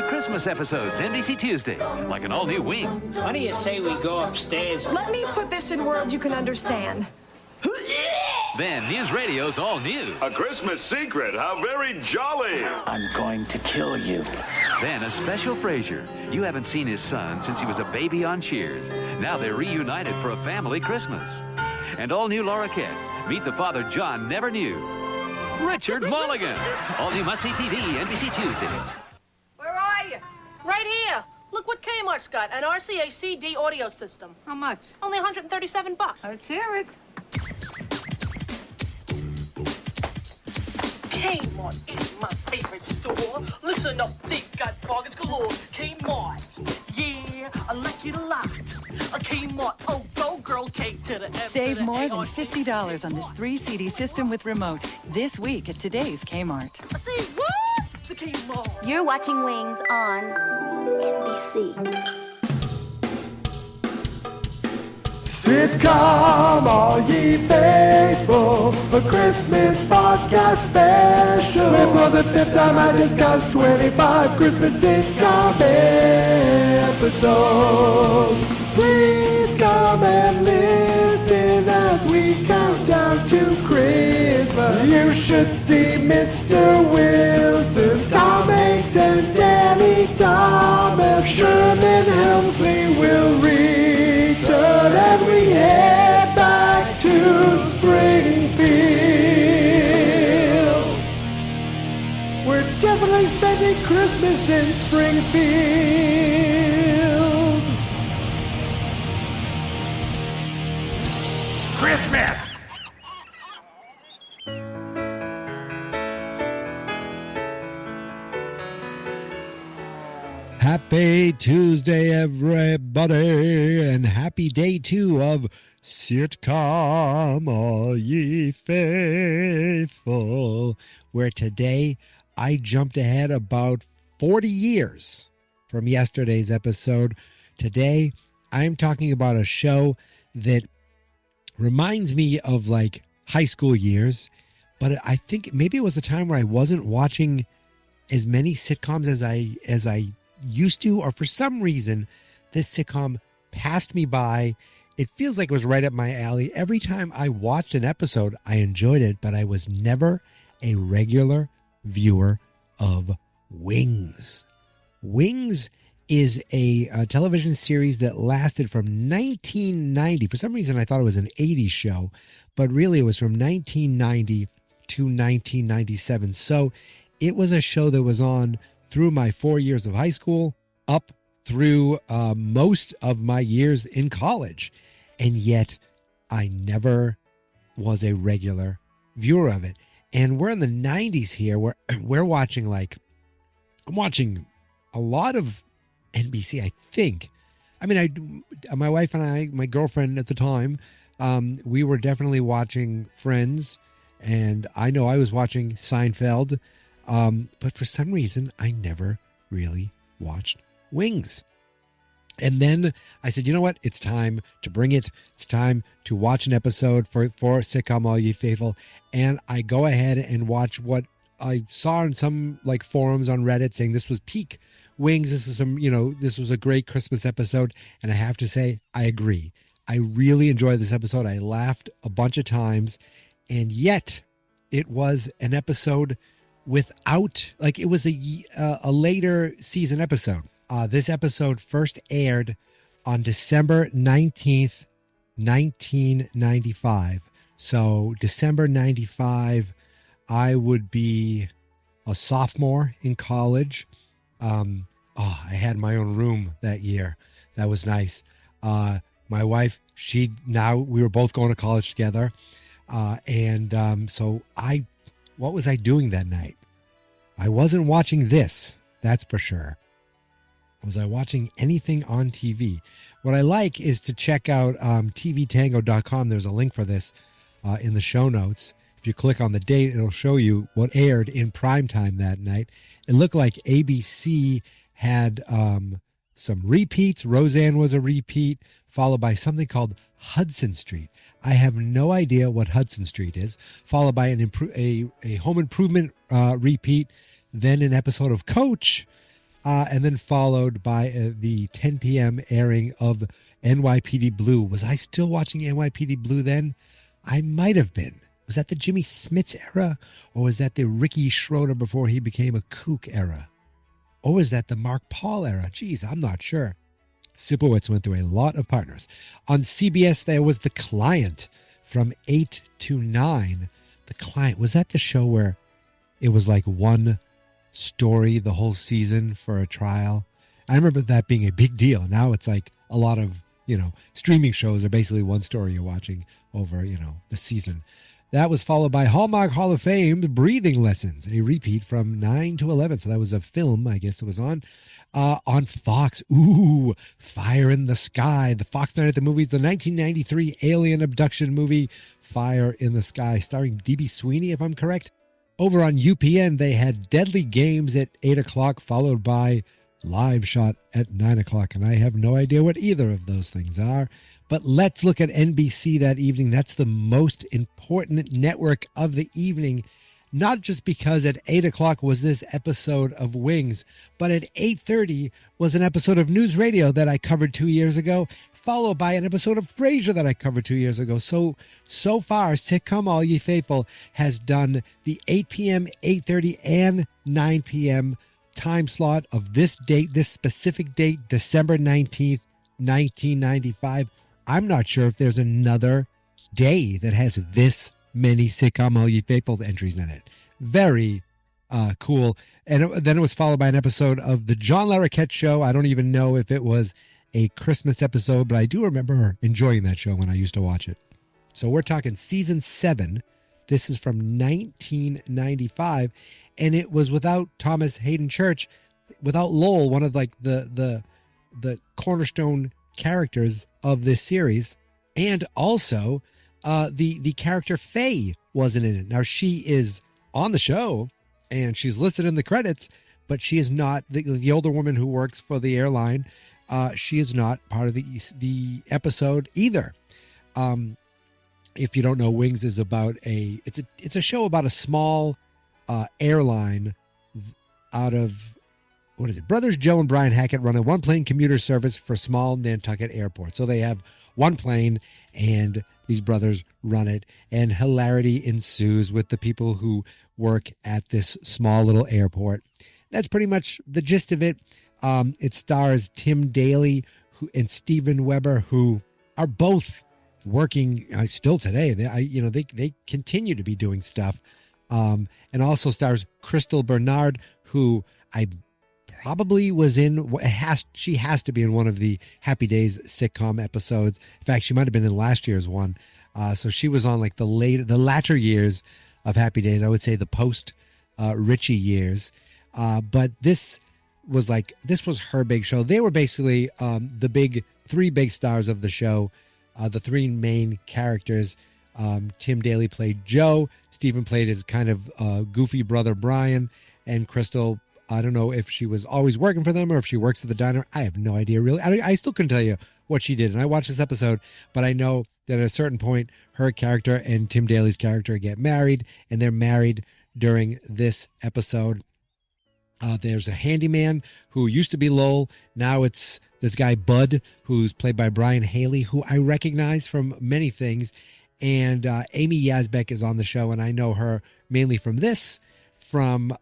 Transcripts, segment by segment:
Christmas episodes, NBC Tuesday, like an all-new Wings. What do you say we go upstairs? Let me put this in words you can understand. Then News Radio's all new. A Christmas secret, how very jolly. I'm going to kill you. Then a special Frasier. You haven't seen his son since he was a baby on Cheers. Now they're reunited for a family Christmas. And all new Laura Kent. Meet the father John never knew. Richard Mulligan. All new must-see TV, NBC Tuesday. Where are you? Right here. Look what Kmart's got, an RCA CD audio system. How much? Only $137. Let's hear it. Kmart is my favorite store. Listen up, they got bargains galore. Kmart, yeah, I like it a lot. A Kmart, oh, go girl, K to the F. Save more than $50 on this 3-CD system with remote this week at today's Kmart. I say what? The Kmart. You're watching Wings on NBC. Sitcom, all ye faithful, a Christmas podcast special. And for the 5th time I discussed 25 Christmas sitcom episodes. Please come and listen as we count down to Christmas. You should see Mr. Wilson, Tom Hanks and Danny Thomas. Sherman Helmsley will return and we head back to Springfield. We're definitely spending Christmas in Springfield. Christmas! Happy Tuesday, everybody, and happy day 2 of Sitcom, all ye faithful, where today I jumped ahead about 40 years from yesterday's episode. Today, I'm talking about a show that reminds me of like high school years, but I think maybe it was a time where I wasn't watching as many sitcoms as I used to, or for some reason this sitcom passed me by. It feels like it was right up my alley. Every time I watched an episode, I enjoyed it, but I was never a regular viewer of Wings. Wings is a television series that lasted from 1990. For some reason, I thought it was an 80s show, but really it was from 1990 to 1997. So it was a show that was on through my 4 years of high school, up through most of my years in college. And yet I never was a regular viewer of it. And we're in the 90s here, where we're watching I'm watching a lot of NBC, I think. I mean, my wife and I, my girlfriend at the time, we were definitely watching Friends. And I know I was watching Seinfeld. But for some reason, I never really watched Wings. And then I said, you know what? It's time to bring it. It's time to watch an episode for Sitcom, all ye faithful. And I go ahead and watch what I saw in some like forums on Reddit saying this was peak Wings. This is this was a great Christmas episode. And I have to say, I agree. I really enjoyed this episode. I laughed a bunch of times. And yet it was an episode without, like, it was a later season episode. This episode first aired on December 19th, 1995. So December 95, I would be a sophomore in college. I had my own room that year. That was nice. My wife, we were both going to college together. So what was I doing that night? I wasn't watching this, that's for sure. Was I watching anything on TV? What I like is to check out tvtango.com. There's a link for this in the show notes. If you click on the date, it'll show you what aired in primetime that night. It looked like ABC had some repeats. Roseanne was a repeat, followed by something called Hudson Street. I have no idea what Hudson Street is, followed by a home improvement repeat, then an episode of Coach, and then followed by the 10 p.m. airing of NYPD Blue. Was I still watching NYPD Blue then? I might have been. Was that the Jimmy Smits era, or was that the Ricky Schroeder before he became a kook era? Or was that the Mark Paul era? Geez, I'm not sure. Sipowicz went through a lot of partners. On CBS, there was The Client from 8 to 9. The Client, was that the show where it was like one story the whole season for a trial? I remember that being a big deal. Now it's like a lot of, streaming shows are basically one story you're watching over, the season. That was followed by Hallmark Hall of Fame Breathing Lessons, a repeat from 9 to 11. So that was a film, I guess, that was on Fox. Ooh, Fire in the Sky. The Fox Night at the Movies, the 1993 alien abduction movie, Fire in the Sky, starring D.B. Sweeney, if I'm correct. Over on UPN, they had Deadly Games at 8 o'clock, followed by Live Shot at 9 o'clock. And I have no idea what either of those things are. But let's look at NBC that evening. That's the most important network of the evening, not just because at 8 o'clock was this episode of Wings, but at 8:30 was an episode of News Radio that I covered 2 years ago, followed by an episode of Frasier that I covered 2 years ago. So far, Sitcom All Ye Faithful has done the 8 p.m., 8:30, and 9 p.m. time slot of this date, this specific date, December 19th, 1995. I'm not sure if there's another day that has this many Sitcom All Ye Faithful entries in it. Very cool. And then it was followed by an episode of the John Larroquette Show. I don't even know if it was a Christmas episode, but I do remember enjoying that show when I used to watch it. So we're talking season 7. This is from 1995, and it was without Thomas Hayden Church, without Lowell, one of like the cornerstone characters of this series, and also the character Faye wasn't in it. Now she is on the show and she's listed in the credits, but she is not the older woman who works for the airline. She is not part of the episode either. If you don't know, Wings is about it's a show about a small airline out of, what is it? Brothers Joe and Brian Hackett run a one-plane commuter service for small Nantucket Airport. So they have one plane, and these brothers run it, and hilarity ensues with the people who work at this small little airport. That's pretty much the gist of it. It stars Tim Daly and Steven Weber, who are both working still today. They continue to be doing stuff. And also stars Crystal Bernard, who I probably was in, she has to be in one of the Happy Days sitcom episodes. In fact, she might have been in last year's one. So she was on like the latter years of Happy Days. I would say the post Richie years. But this was her big show. They were basically the three big stars of the show. The three main characters. Tim Daly played Joe. Stephen played his kind of goofy brother Brian, and Crystal, I don't know if she was always working for them or if she works at the diner. I have no idea, really. I still couldn't tell you what she did. And I watched this episode, but I know that at a certain point, her character and Tim Daly's character get married, and they're married during this episode. There's a handyman who used to be Lowell. Now it's this guy, Bud, who's played by Brian Haley, who I recognize from many things. And Amy Yazbek is on the show, and I know her mainly from this, from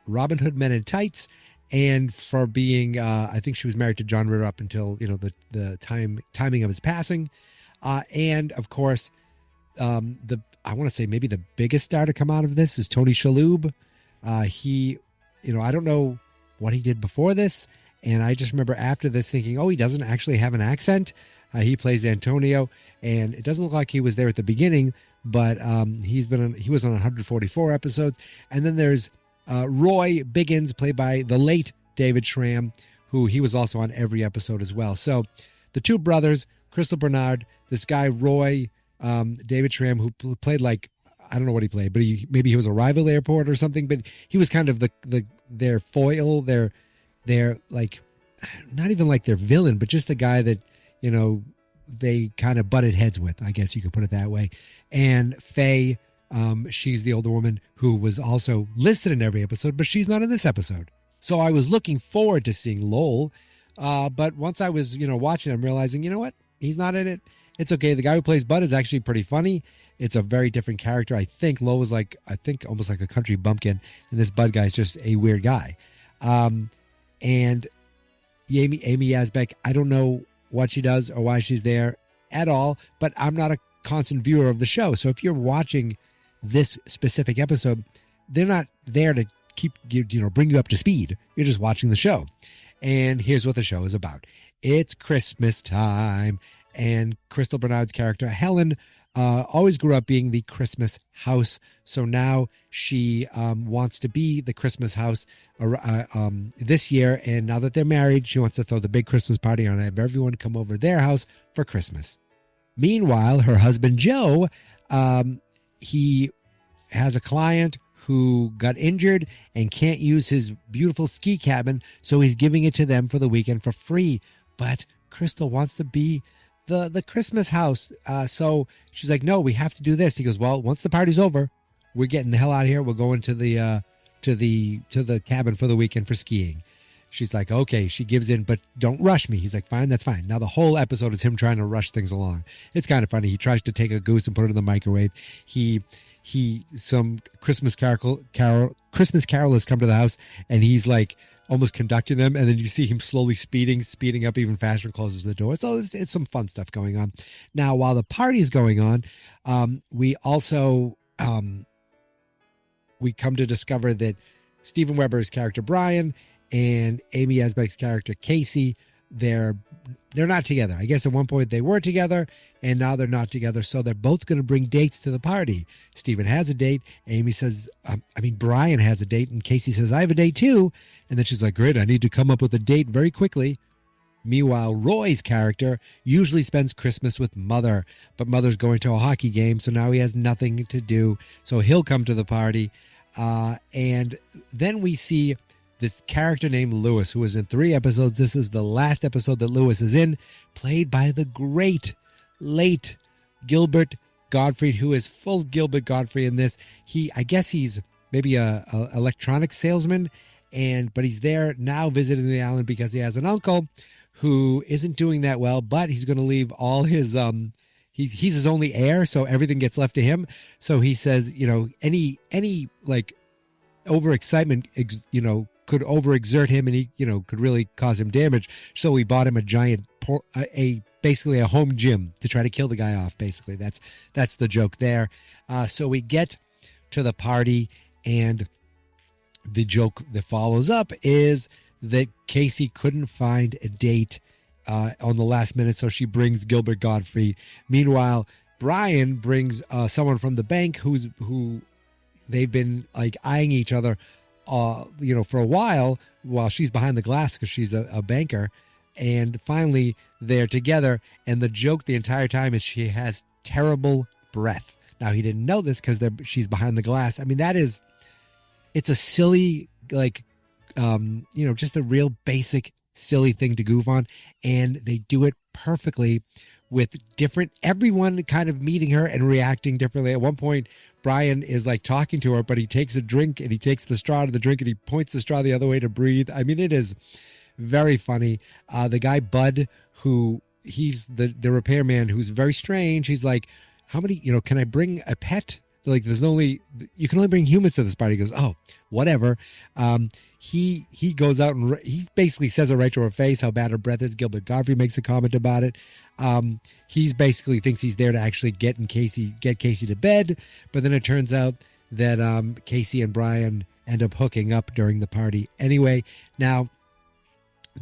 Robin Hood Men in Tights, and for being I think she was married to John Ritter up until the timing of his passing, and of course I want to say maybe the biggest star to come out of this is Tony Shalhoub. He, I don't know what he did before this, and I just remember after this thinking, oh, he doesn't actually have an accent. He plays Antonio, and it doesn't look like he was there at the beginning, but he was on 144 episodes. And then there's Roy Biggins, played by the late David Schramm, who he was also on every episode as well. So the two brothers, Crystal Bernard, this guy Roy, David Schramm, who played like, I don't know what he played, but maybe he was a rival airport or something, but he was kind of their foil, their like, not even like their villain, but just the guy that, they kind of butted heads with, I guess you could put it that way. And Faye, she's the older woman who was also listed in every episode, but she's not in this episode. So I was looking forward to seeing Lowell. But once I was, watching, I'm realizing, you know what? He's not in it. It's okay. The guy who plays Bud is actually pretty funny. It's a very different character. I think Lowell was almost like a country bumpkin. And this Bud guy is just a weird guy. And Amy Yazbek, I don't know what she does or why she's there at all, but I'm not a constant viewer of the show. So if you're watching this specific episode, they're not there to bring you up to speed. You're just watching the show. And here's what the show is about. It's Christmas time, and Crystal Bernard's character, Helen, always grew up being the Christmas house. So now she wants to be the Christmas house this year. And now that they're married, she wants to throw the big Christmas party and have everyone come over their house for Christmas. Meanwhile, her husband, Joe, he has a client who got injured and can't use his beautiful ski cabin, so he's giving it to them for the weekend for free. But Crystal wants to be the Christmas house, so she's like, no, we have to do this. He goes, well, once the party's over, we're getting the hell out of here. We're going to the cabin for the weekend for skiing. She's like, okay. She gives in, but don't rush me. He's like, fine, that's fine. Now the whole episode is him trying to rush things along. It's kind of funny. He tries to take a goose and put it in the microwave. Some Christmas carolers come to the house, and he's like almost conducting them, and then you see him slowly speeding up even faster, and closes the door. So it's some fun stuff going on. Now, while the party is going on, we also we come to discover that Steven Weber's character Brian and Amy Asbeck's character Casey, they're not together. I guess at one point they were together, and now they're not together. So they're both going to bring dates to the party. Steven has a date. Amy says, Brian has a date, and Casey says, I have a date too. And then she's like, great, I need to come up with a date very quickly. Meanwhile, Roy's character usually spends Christmas with Mother, but Mother's going to a hockey game, so now he has nothing to do. So he'll come to the party. And then we see this character named Lewis, who was in 3 episodes. This is the last episode that Lewis is in, played by the great, late Gilbert Gottfried, who is full Gilbert Gottfried in this. I guess he's maybe a electronics salesman, but he's there now visiting the island because he has an uncle who isn't doing that well, but he's going to leave all his, he's his only heir, so everything gets left to him. So he says, any like overexcitement, could overexert him, and he, could really cause him damage. So we bought him a giant, basically a home gym to try to kill the guy off. Basically, that's the joke there. So we get to the party, and the joke that follows up is that Casey couldn't find a date on the last minute, so she brings Gilbert Gottfried. Meanwhile, Brian brings someone from the bank who they've been like eyeing each other for a while she's behind the glass because she's a banker. And finally they're together. And the joke the entire time is she has terrible breath. Now, he didn't know this because she's behind the glass. I mean, it's a silly, just a real basic, silly thing to goof on. And they do it perfectly with everyone kind of meeting her and reacting differently. At one point, Brian is like talking to her, but he takes a drink and he takes the straw to the drink and he points the straw the other way to breathe. I mean, it is very funny. The guy, Bud, who he's the repairman, who's very strange. He's like, how many, can I bring a pet? Like, you can only bring humans to this party. He goes, oh, whatever. He goes out and he basically says it right to her face how bad her breath is. Gilbert Gottfried makes a comment about it. He's basically thinks he's there to actually get Casey to bed, but then it turns out that Casey and Brian end up hooking up during the party. Anyway, now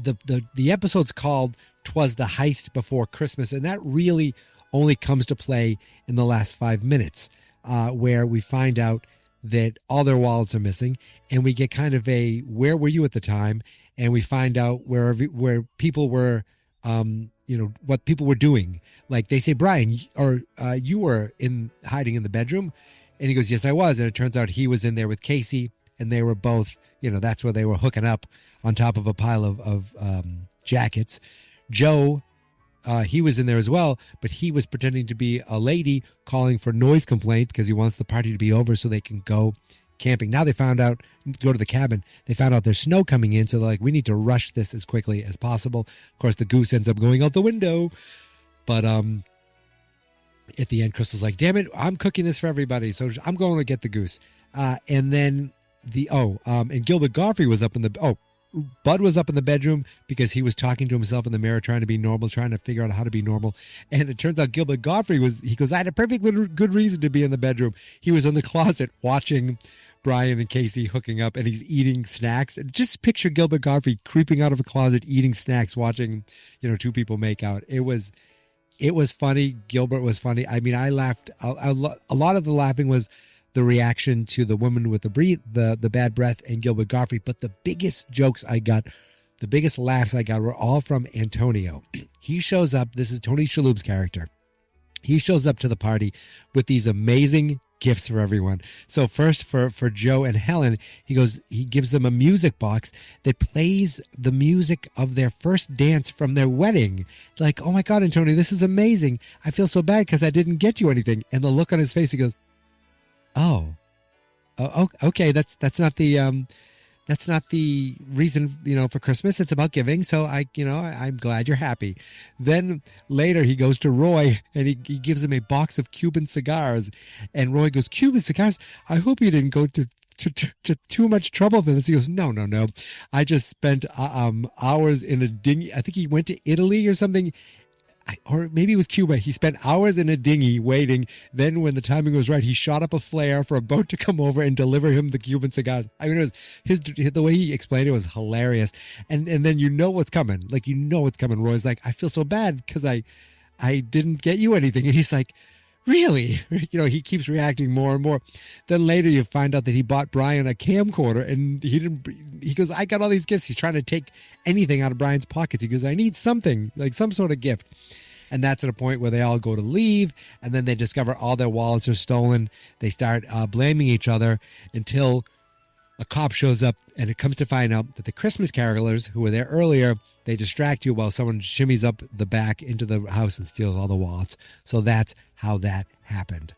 the episode's called "Twas the Heist Before Christmas," and that really only comes to play in the last 5 minutes, where we find out that all their wallets are missing, and we get kind of a "where were you at the time?" and we find out where people were, what people were doing. Like they say, Brian, you were hiding in the bedroom, and he goes, yes, I was. And it turns out he was in there with Casey, and they were both, that's where they were hooking up on top of a pile of jackets. Joe, he was in there as well, but he was pretending to be a lady calling for noise complaint because he wants the party to be over so they can go camping. Now they found out, go to the cabin, they found out there's snow coming in. So they're like, we need to rush this as quickly as possible. Of course, the goose ends up going out the window. But at the end, Crystal's like, damn it, I'm cooking this for everybody. So I'm going to get the goose. And then and Gilbert Gottfried was up in Bud was up in the bedroom because he was talking to himself in the mirror, trying to be normal, trying to figure out how to be normal. And it turns out Gilbert Gottfried he goes, I had a perfectly good reason to be in the bedroom. He was in the closet watching Brian and Casey hooking up, and he's eating snacks. And just picture Gilbert Gottfried creeping out of a closet, eating snacks, watching, two people make out. It was funny. Gilbert was funny. I mean, I laughed. A lot of the laughing was the reaction to the woman with the bad breath and Gilbert Gottfried. But the biggest jokes I got, the biggest laughs I got were all from Antonio. He shows up. This is Tony Shalhoub's character. He shows up to the party with these amazing gifts for everyone. So first for Joe and Helen, he gives them a music box that plays the music of their first dance from their wedding. Like, oh my God, Antonio, this is amazing. I feel so bad because I didn't get you anything. And the look on his face, he goes, oh, okay. That's not the reason, for Christmas. It's about giving. So I'm glad you're happy. Then later he goes to Roy and he gives him a box of Cuban cigars, and Roy goes, Cuban cigars? I hope you didn't go to too much trouble for this. He goes, no. I just spent hours in a dinghy. I think he went to Italy or something. Or maybe it was Cuba. He spent hours in a dinghy waiting. Then when the timing was right, he shot up a flare for a boat to come over and deliver him the Cuban cigars. I mean, it was the way he explained it was hilarious. And then what's coming. Like, what's coming. Roy's like, I feel so bad because I didn't get you anything. And he's like, really? He keeps reacting more and more. Then later you find out that he bought Brian a camcorder, and he goes, I got all these gifts. He's trying to take anything out of Brian's pockets. He goes, I need something, like some sort of gift. And that's at a point where they all go to leave, and then they discover all their wallets are stolen. They start blaming each other until a cop shows up, and it comes to find out that the Christmas carolers who were there earlier, they distract you while someone shimmies up the back into the house and steals all the wallets. So that's how that happened.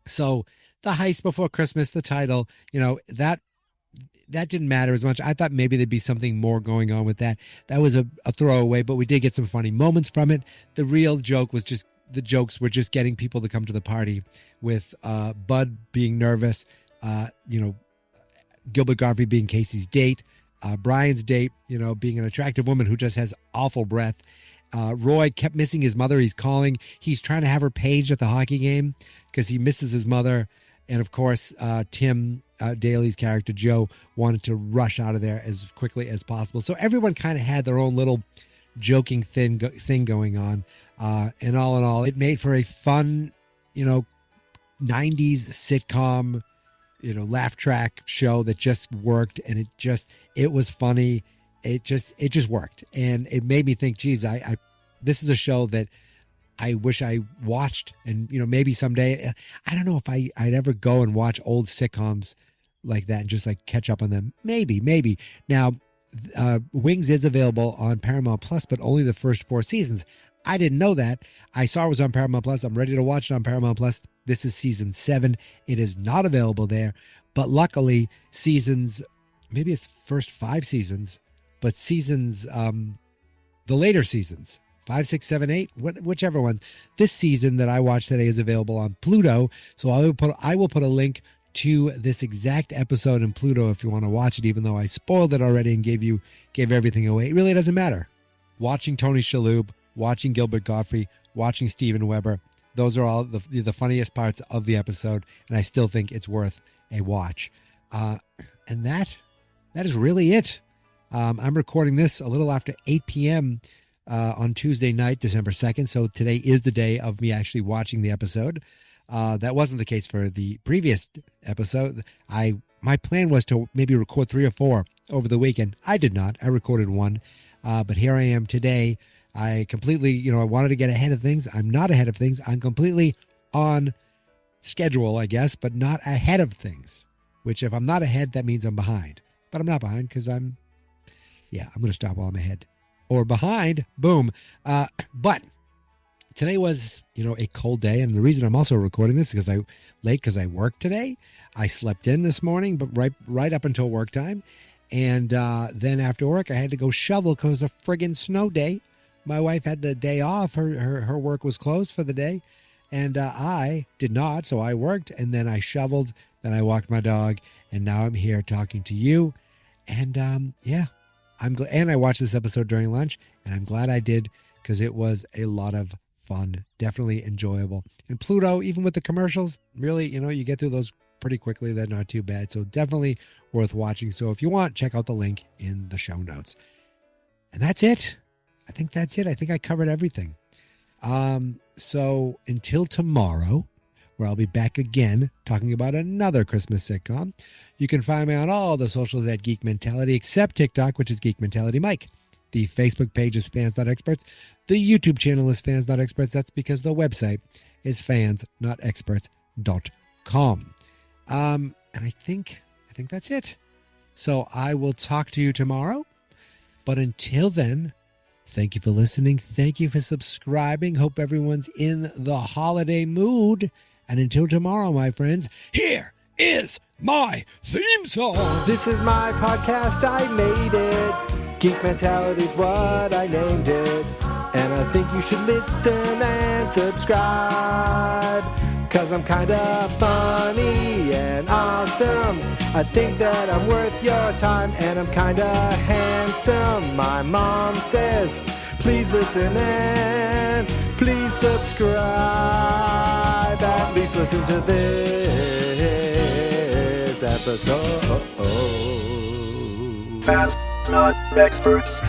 So the heist before Christmas, the title, that didn't matter as much. I thought maybe there'd be something more going on with that. That was a throwaway, but we did get some funny moments from it. The real joke was the jokes were just getting people to come to the party, with Bud being nervous, Gilbert Gottfried being Casey's date, Brian's date, being an attractive woman who just has awful breath. Roy kept missing his mother. He's calling. He's trying to have her paged at the hockey game because he misses his mother. And of course, Tim Daly's character, Joe, wanted to rush out of there as quickly as possible. So everyone kind of had their own little joking thing going on. And all in all, it made for a fun, 90s sitcom, laugh track show that just worked. And it was funny. It just worked. And it made me think, geez, this is a show that I wish I watched, and maybe someday. I don't know if I'd ever go and watch old sitcoms like that and just like catch up on them. Maybe. Now, Wings is available on Paramount Plus, but only the first 4 seasons. I didn't know that. I saw it was on Paramount Plus. I'm ready to watch it on Paramount Plus. This is season 7. It is not available there, but luckily maybe it's first 5 seasons, but seasons, the later seasons, 5, 6, 7, 8, whichever ones. This season that I watched today is available on Pluto. So I will put a link to this exact episode in Pluto if you want to watch it, even though I spoiled it already and gave everything away. It really doesn't matter. Watching Tony Shalhoub, watching Gilbert Gottfried, watching Steven Weber, those are all the funniest parts of the episode, and I still think it's worth a watch. And that is really it. I'm recording this a little after 8 p.m. On Tuesday night, December 2nd. So today is the day of me actually watching the episode. That wasn't the case for the previous episode. My plan was to maybe record 3 or 4 over the weekend. I did not. I recorded 1. But here I am today. I completely, I wanted to get ahead of things. I'm not ahead of things. I'm completely on schedule, I guess, but not ahead of things. Which if I'm not ahead, that means I'm behind. But I'm not behind because I'm going to stop while I'm ahead. Or behind, boom. But today was, a cold day. And the reason I'm also recording this is because I worked today. I slept in this morning, but right up until work time. And then after work, I had to go shovel because it was a friggin' snow day. My wife had the day off. Her work was closed for the day. And I did not, so I worked. And then I shoveled. Then I walked my dog. And now I'm here talking to you. And I'm glad. And I watched this episode during lunch. And I'm glad I did because it was a lot of fun. Definitely enjoyable. And Pluto, even with the commercials, really, you get through those pretty quickly. They're not too bad. So definitely worth watching. So if you want, check out the link in the show notes. And that's it. I think that's it. I think I covered everything. So until tomorrow, where I'll be back again talking about another Christmas sitcom, you can find me on all the socials at Geek Mentality, except TikTok, which is Geek Mentality Mike. The Facebook page is Fans Not Experts. The YouTube channel is Fans Not Experts. That's because the website is fansnotexperts.com. And I think that's it. So I will talk to you tomorrow. But until then, thank you for listening. Thank you for subscribing. Hope everyone's in the holiday mood. And until tomorrow, my friends, here is my theme song. This is my podcast, I made it. Geek Mentality's what I named it. And I think you should listen and subscribe. Cause I'm kinda funny and awesome. I think that I'm worth your time. And I'm kinda handsome. My mom says, please listen and please subscribe. At least listen to this episode. Fans Not Experts.